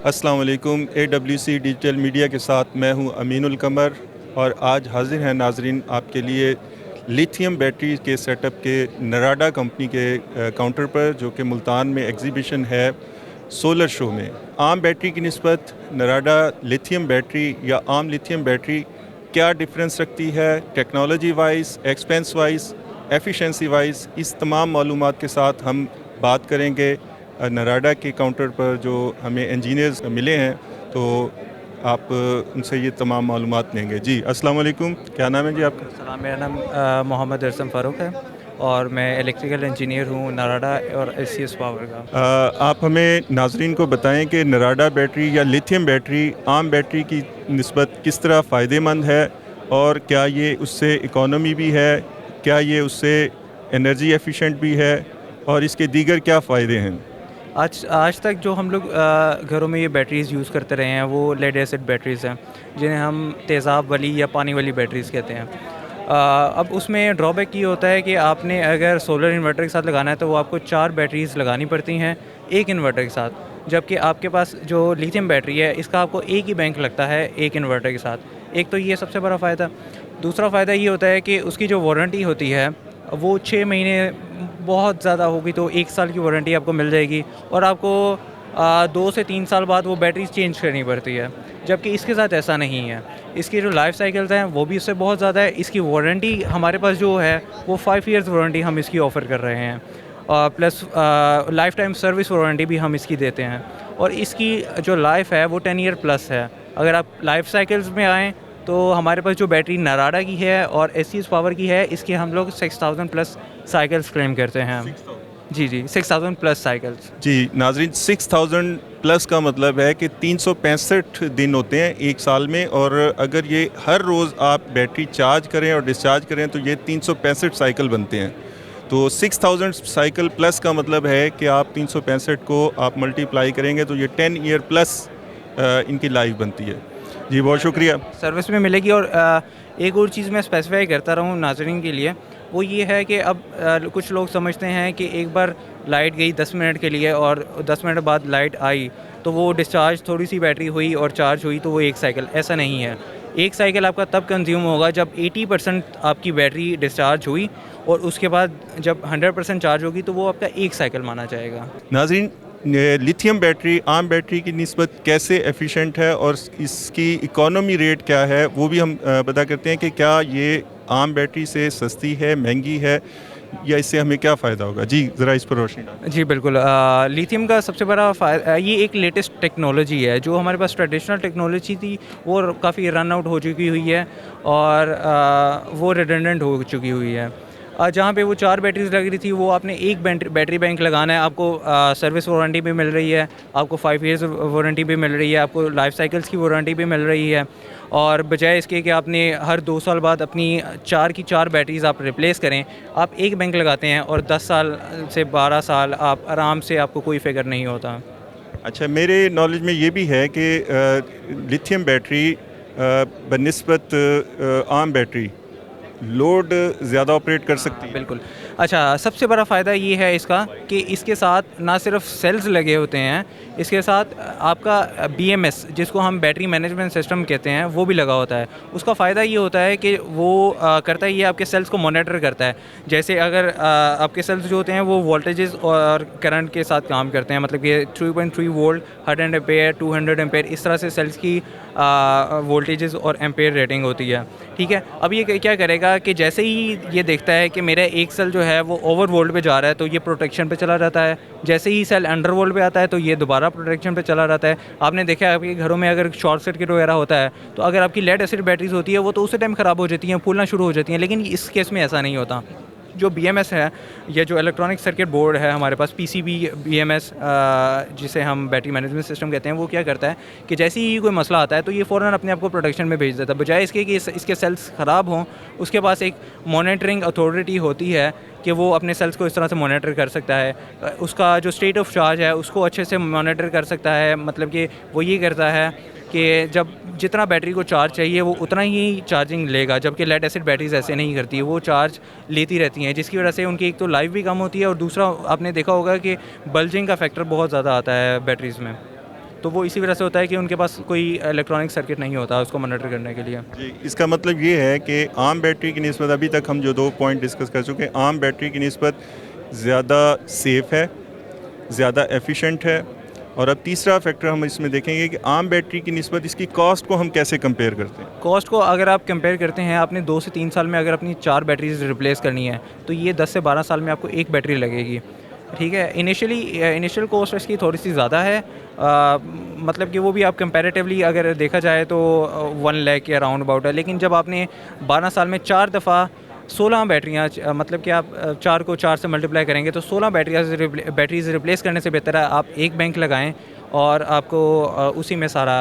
अस्सलाम वालेकुम। AWC digital media के साथ मैं हूं अमीनुल कमर और आज हाजिर हैं नाजरीन आपके लिए लिथियम बैटरी के सेटअप के नराडा कंपनी के काउंटर पर, जो कि मुल्तान में एग्जीबिशन है सोलर शो में। आम बैटरी की निस्बत नराडा लिथियम बैटरी या आम लिथियम बैटरी क्या डिफरेंस रखती है technology wise, expense wise, efficiency wise, इस तमाम मालूमात के साथ हम बात करेंगे नराडा के काउंटर पर जो हमें इंजीनियर्स मिले हैं। तो आप उनसे ये तमाम मालूमात लेंगे। जी अस्सलाम वालेकुम, क्या नाम है जी आपका? सलाम, मेरा नाम मोहम्मद अरसम फ़ारूक है और मैं इलेक्ट्रिकल इंजीनियर हूँ नराडा और एससीएस पावर का। आप हमें नाजरीन को बताएं कि नराडा बैटरी या लिथियम बैटरी आम बैटरी की निस्बत किस तरह फ़ायदेमंद है और क्या ये उससे इकोनॉमी भी है, क्या ये उससे एनर्जी एफिशिएंट भी है और इसके दीगर क्या फ़ायदे हैं? आज तक जो हम लोग घरों में ये बैटरीज़ यूज़ करते रहे हैं वो लेड एसिड बैटरीज़ हैं, जिन्हें हम तेज़ाब वाली या पानी वाली बैटरीज़ कहते हैं। अब उसमें ड्रॉबैक ये होता है कि आपने अगर सोलर इन्वर्टर के साथ लगाना है तो वो आपको 4 बैटरीज़ लगानी पड़ती हैं एक इन्वर्टर के साथ, जबकि आपके पास जो लिथियम बैटरी है इसका आपको एक ही बैंक लगता है एक इन्वर्टर के साथ। एक तो ये सबसे बड़ा फ़ायदा। दूसरा फ़ायदा ये होता है कि उसकी जो वारंटी होती है वो 6 महीने, बहुत ज़्यादा होगी तो 1 साल की वारंटी आपको मिल जाएगी और आपको 2 से 3 साल बाद वो बैटरी चेंज करनी पड़ती है, जबकि इसके साथ ऐसा नहीं है। इसकी जो लाइफ साइकिल्स हैं वो भी इससे बहुत ज़्यादा है। इसकी वारंटी हमारे पास जो है वो 5 ईयर्स वारंटी हम इसकी ऑफ़र कर रहे हैं और plus life time service warranty भी हम इसकी देते हैं और इसकी जो लाइफ है वो 10 ईयर प्लस है। अगर आप लाइफ साइकिल्स में आएँ तो हमारे पास जो बैटरी नराडा की है और एससीएस पावर की है, इसके हम लोग 6000 प्लस साइकिल्स क्लेम करते हैं। जी 6000 प्लस साइकिल्स। जी नाजरीन, 6000 प्लस का मतलब है कि 365 दिन होते हैं एक साल में, और अगर ये हर रोज़ आप बैटरी चार्ज करें और डिस्चार्ज करें तो ये 365 साइकिल बनते हैं। तो 6000 साइकिल प्लस का मतलब है कि आप 365 को आप मल्टीप्लाई करेंगे तो ये 10 ईयर प्लस इनकी लाइफ बनती है। जी बहुत शुक्रिया। सर्विस में मिलेगी। और एक और चीज़ मैं स्पेसिफाई करता रहूँ नाज़रीन के लिए, वो ये है कि अब कुछ लोग समझते हैं कि एक बार लाइट गई 10 मिनट के लिए और 10 मिनट बाद लाइट आई तो वो डिस्चार्ज, थोड़ी सी बैटरी हुई और चार्ज हुई तो वो एक साइकिल। ऐसा नहीं है। एक साइकिल आपका तब कंज्यूम होगा जब 80% आपकी बैटरी डिस्चार्ज हुई और उसके बाद जब 100% चार्ज होगी तो वो आपका एक साइकिल माना जाएगा। नाज़रीन, लिथियम बैटरी आम बैटरी की निस्बत कैसे एफिशिएंट है और इसकी इकोनॉमी रेट क्या है वो भी हम पता करते हैं कि क्या ये आम बैटरी से सस्ती है, महंगी है, या इससे हमें क्या फ़ायदा होगा। जी ज़रा इस पर रोशनी डालें। जी बिल्कुल। लिथियम का सबसे बड़ा ये एक लेटेस्ट टेक्नोलॉजी है। जो हमारे पास ट्रेडिशनल टेक्नोलॉजी थी वो काफ़ी रन आउट हो चुकी हुई है और वो रिडंडेंट हो चुकी हुई है। जहाँ पे वो 4 बैटरीज लग रही थी वो आपने एक बैटरी बैंक लगाना है, आपको सर्विस वारंटी भी मिल रही है, आपको 5 ईयर्स वारंटी भी मिल रही है, आपको लाइफ साइकिल्स की वारंटी भी मिल रही है। और बजाय इसके कि आपने हर 2 साल बाद अपनी 4 की 4 बैटरीज़ आप रिप्लेस करें, आप एक बैंक लगाते हैं और 10 साल से 12 साल आप आराम से, आपको कोई फ़िक्र नहीं होता। अच्छा, मेरे नॉलेज में ये भी है कि लिथियम बैटरी बनिस्बत आम बैटरी लोड ज़्यादा ऑपरेट कर सकती है। बिल्कुल। अच्छा, सबसे बड़ा फ़ायदा ये है इसका कि इसके साथ ना सिर्फ सेल्स लगे होते हैं, इसके साथ आपका BMS, जिसको हम बैटरी मैनेजमेंट सिस्टम कहते हैं, वो भी लगा होता है। उसका फ़ायदा ये होता है कि वो करता है, ये आपके सेल्स को मॉनिटर करता है। जैसे अगर आपके सेल्स जो होते हैं वो वोल्टेजेस और करंट के साथ काम करते हैं, मतलब कि 3.3 वोल्ट, 100 एम्पेयर, 200 एम्पेयर, इस तरह से सेल्स की वोल्टेजेस और एम्पेयर रेटिंग होती है। ठीक है। अब ये क्या करेगा कि जैसे ही ये देखता है कि मेरा एक सेल जो है वो ओवर वोल्ट पे जा रहा है तो ये प्रोटेक्शन पे चला जाता है। जैसे ही सेल अंडर वोल्ट पे आता है तो ये दोबारा प्रोटेक्शन पे चला जाता है। आपने देखा है आपके घरों में अगर शॉर्ट सर्किट वगैरह होता है तो अगर आपकी लेड एसिड बैटरीज होती है वो तो उसी टाइम ख़राब हो जाती हैं, फूलना शुरू हो जाती हैं, लेकिन इस केस में ऐसा नहीं होता। जो BMS है, ये जो इलेक्ट्रॉनिक सर्किट बोर्ड है हमारे पास, PCB BMS जिसे हम बैटरी मैनेजमेंट सिस्टम कहते हैं, वो क्या करता है कि जैसे ही कोई मसला आता है तो ये फ़ौरन अपने आप को प्रोडक्शन में भेज देता है। बजाय इसके कि इसके सेल्स ख़राब हों, उसके पास एक मॉनिटरिंग अथॉरिटी होती है कि वो अपने सेल्स को इस तरह से मॉनिटर कर सकता है। उसका जो स्टेट ऑफ चार्ज है उसको अच्छे से मॉनिटर कर सकता है। मतलब कि वो ये करता है कि जब जितना बैटरी को चार्ज चाहिए वो उतना ही चार्जिंग लेगा, जबकि लेड एसिड बैटरीज ऐसे नहीं करती है, वो चार्ज लेती रहती हैं, जिसकी वजह से उनकी एक तो लाइफ भी कम होती है और दूसरा आपने देखा होगा कि बल्जिंग का फैक्टर बहुत ज़्यादा आता है बैटरीज़ में। तो वो इसी वजह से होता है कि उनके पास कोई इलेक्ट्रॉनिक सर्किट नहीं होता उसको मॉनिटर करने के लिए। जी, इसका मतलब ये है कि आम बैटरी की निस्बत अभी तक हम जो 2 पॉइंट डिस्कस कर चुके हैं, आम बैटरी की निस्बत ज़्यादा सेफ़ है, ज़्यादा एफिशिएंट है। और अब तीसरा फैक्टर हम इसमें देखेंगे कि आम बैटरी की निस्बत इसकी कॉस्ट को हम कैसे कंपेयर करते हैं। कॉस्ट को अगर आप कंपेयर करते हैं, आपने 2 से 3 साल में अगर अपनी 4 बैटरीज रिप्लेस करनी है तो ये 10 से 12 साल में आपको एक बैटरी लगेगी। ठीक है, इनिशियल कॉस्ट इसकी थोड़ी सी ज़्यादा है, मतलब कि वो भी आप कंपैरेटिवली अगर देखा जाए तो 1 लाख के अराउंड अबाउट है। लेकिन जब आपने 12 साल में 4 दफ़ा 16 बैटरियाँ, मतलब कि आप 4 को 4 से मल्टीप्लाई करेंगे तो 16 बैटरीज रिप्लेस करने से बेहतर है आप एक बैंक लगाएं और आपको उसी में सारा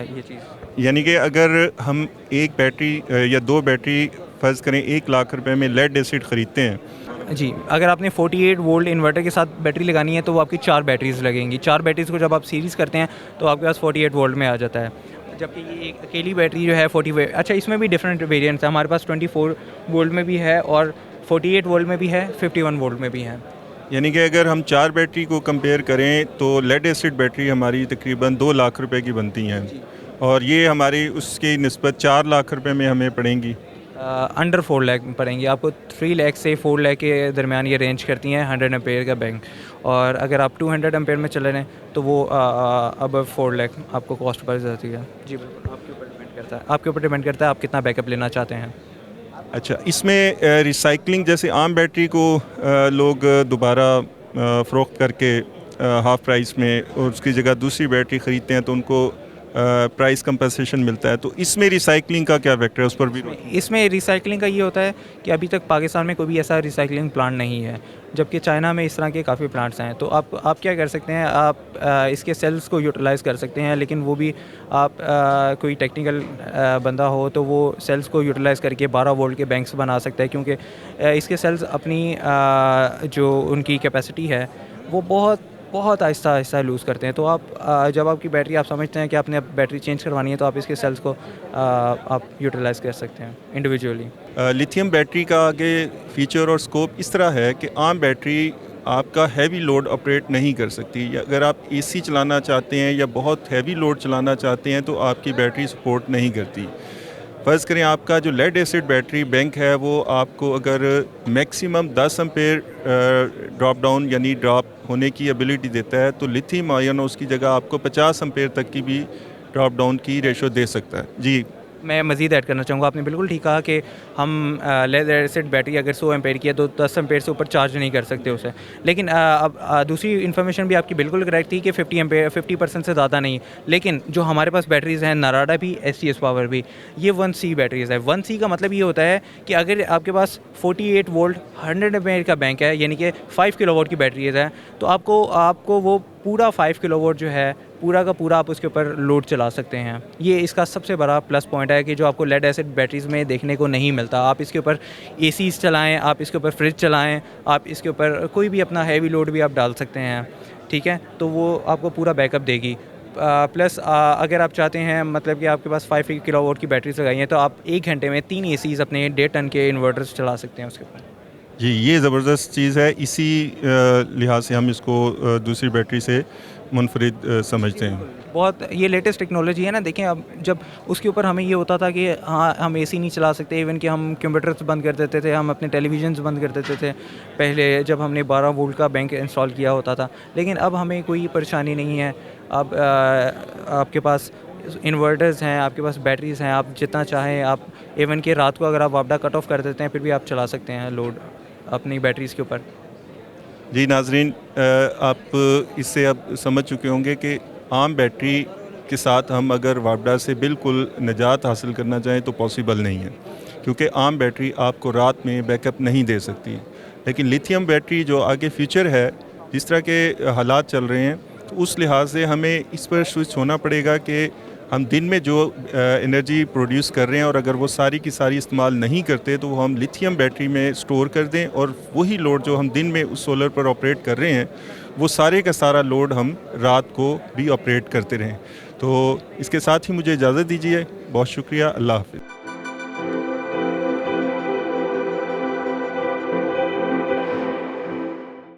ये चीज़। यानी कि अगर हम एक बैटरी या 2 बैटरी फ़र्ज़ करें 1 लाख रुपए में लेड एसिड ख़रीदते हैं। जी, अगर आपने 48 वोल्ट इन्वर्टर के साथ बैटरी लगानी है तो वो आपकी 4 बैटरीज़ लगेंगी। 4 बैटरीज़ को जब आप सीरीज़ करते हैं तो आपके पास 48 वोल्ट में आ जाता है। जबकि ये एक अकेली बैटरी जो है 40 अच्छा, इसमें भी डिफरेंट वेरिएंट्स हैं। हमारे पास 24 वोल्ट में भी है और 48 वोल्ट में भी है, 51 वोल्ट में भी है। यानी कि अगर हम 4 बैटरी को कंपेयर करें तो लेड एसिड बैटरी हमारी तकरीबन 2 लाख रुपए की बनती हैं और ये हमारी उसकी निस्बत 4 लाख रुपए में हमें पड़ेंगी। अंडर 4 लाख में पड़ेंगी आपको। 3 लाख से 4 लाख के दरमियान ये रेंज करती हैं 100 एम्पेयर का बैंक। और अगर आप 200 एम्पेयर में चले रहें तो वो अब 4 लाख आपको कॉस्ट पड़ जाती है। जी बिल्कुल, आपके ऊपर डिपेंड करता है, आपके ऊपर डिपेंड करता है आप कितना बैकअप लेना चाहते हैं। अच्छा, इसमें रिसाइकलिंग जैसे आम बैटरी को लोग दोबारा फ़रोख्त करके हाफ़ प्राइस में और उसकी जगह दूसरी बैटरी ख़रीदते हैं तो उनको प्राइस कंपनसेशन मिलता है, तो इसमें रिसाइकलिंग का क्या फैक्टर है, उस पर भी? इसमें रिसाइकलिंग का ये होता है कि अभी तक पाकिस्तान में कोई भी ऐसा रिसाइकलिंग प्लांट नहीं है, जबकि चाइना में इस तरह के काफ़ी प्लांट्स हैं। तो आप क्या कर सकते हैं, आप इसके सेल्स को यूटिलाइज़ कर सकते हैं, लेकिन वो भी आप कोई टेक्निकल बंदा हो तो वो सेल्स को यूटिलाइज़ करके 12 वोल्ट के बैंक्स बना सकता है, क्योंकि इसके सेल्स अपनी जो उनकी कैपेसिटी है वो बहुत आहिस्ता आहिस्ता लूज़ करते हैं। तो आप जब आपकी बैटरी आप समझते हैं कि आपने अब बैटरी चेंज करवानी है तो आप इसके सेल्स को आप यूटिलाइज़ कर सकते हैं इंडिविजुअली। लिथियम बैटरी का आगे फ़ीचर और स्कोप इस तरह है कि आम बैटरी आपका हैवी लोड ऑपरेट नहीं कर सकती। अगर आप एसी चलाना चाहते हैं या बहुत हैवी लोड चलाना चाहते हैं तो आपकी बैटरी सपोर्ट नहीं करती। फ़र्ज़ करें आपका जो लेड एसिड बैटरी बैंक है वो आपको अगर मैक्सिमम 10 एम्पेयर ड्रॉप डाउन यानी ड्रॉप होने की एबिलिटी देता है, तो लिथियम आयन उसकी जगह आपको 50 एम्पेयर तक की भी ड्रॉप डाउन की रेशो दे सकता है। जी, मैं मज़ीद ऐड करना चाहूँगा, आपने बिल्कुल ठीक कहा कि हम लेड एसिड बैटरी अगर 100 एम्पेयर की है तो 10 एम्पेयर से ऊपर चार्ज नहीं कर सकते उसे। लेकिन अब दूसरी इन्फॉर्मेशन भी आपकी बिल्कुल करेक्ट थी कि 50% से ज़्यादा नहीं। लेकिन जो हमारे पास बैटरीज़ हैं, नाराडा भी, STS पावर भी, ये 1C बैटरीज़ है। 1C का मतलब ये होता है कि अगर आपके पास 48 वोल्ट 100 एम्पेयर का बैंक है, यानी कि 5 किलोवाट की बैटरीज़ है, तो आपको वो पूरा 5 किलोवाट जो है पूरा का पूरा आप उसके ऊपर लोड चला सकते हैं। ये इसका सबसे बड़ा प्लस पॉइंट है कि जो आपको लेड एसिड बैटरीज़ में देखने को नहीं मिलता। आप इसके ऊपर एसीज़ चलाएं, आप इसके ऊपर फ्रिज चलाएं, आप इसके ऊपर कोई भी अपना हैवी लोड भी आप डाल सकते हैं, ठीक है, तो वो आपको पूरा बैकअप देगी। प्लस अगर आप चाहते हैं, मतलब कि आपके पास 5 किलोवाट की बैटरीज लगाई हैं तो आप 1 घंटे में 3 एसीज़ अपने 1.5 टन के इन्वर्टर्स चला सकते हैं उसके ऊपर। जी, ये ज़बरदस्त चीज़ है। इसी लिहाज से हम इसको दूसरी बैटरी से मुनफरिद समझते हैं। बहुत ये लेटेस्ट टेक्नोलॉजी है ना। देखें, अब जब उसके ऊपर हमें ये होता था कि हाँ हम एसी नहीं चला सकते, इवन कि हम कंप्यूटर्स बंद कर देते थे, हम अपने टेलीविज़न्स बंद कर देते थे पहले जब हमने 12 वोल्ट का बैंक इंस्टॉल किया होता था। लेकिन अब हमें कोई परेशानी नहीं है। अब आपके पास इन्वर्टर्स हैं, आपके पास बैटरीज़ हैं, आप जितना चाहें आप, इवन कि रात को अगर आप वापडा कट ऑफ कर देते हैं फिर भी आप चला सकते हैं लोड अपनी बैटरीज़ के ऊपर। जी नाजरीन, आप इससे अब समझ चुके होंगे कि आम बैटरी के साथ हम अगर वापडा से बिल्कुल निजात हासिल करना चाहें तो पॉसिबल नहीं है, क्योंकि आम बैटरी आपको रात में बैकअप नहीं दे सकती। लेकिन लिथियम बैटरी जो आगे फ्यूचर है, जिस तरह के हालात चल रहे हैं, तो उस लिहाज से हमें इस पर स्विच होना पड़ेगा कि हम दिन में जो एनर्जी प्रोड्यूस कर रहे हैं और अगर वो सारी की सारी इस्तेमाल नहीं करते तो वो हम लिथियम बैटरी में स्टोर कर दें और वही लोड जो हम दिन में उस सोलर पर ऑपरेट कर रहे हैं वो सारे का सारा लोड हम रात को भी ऑपरेट करते रहें। तो इसके साथ ही मुझे इजाज़त दीजिए। बहुत शुक्रिया। अल्लाह हाफ़िज़।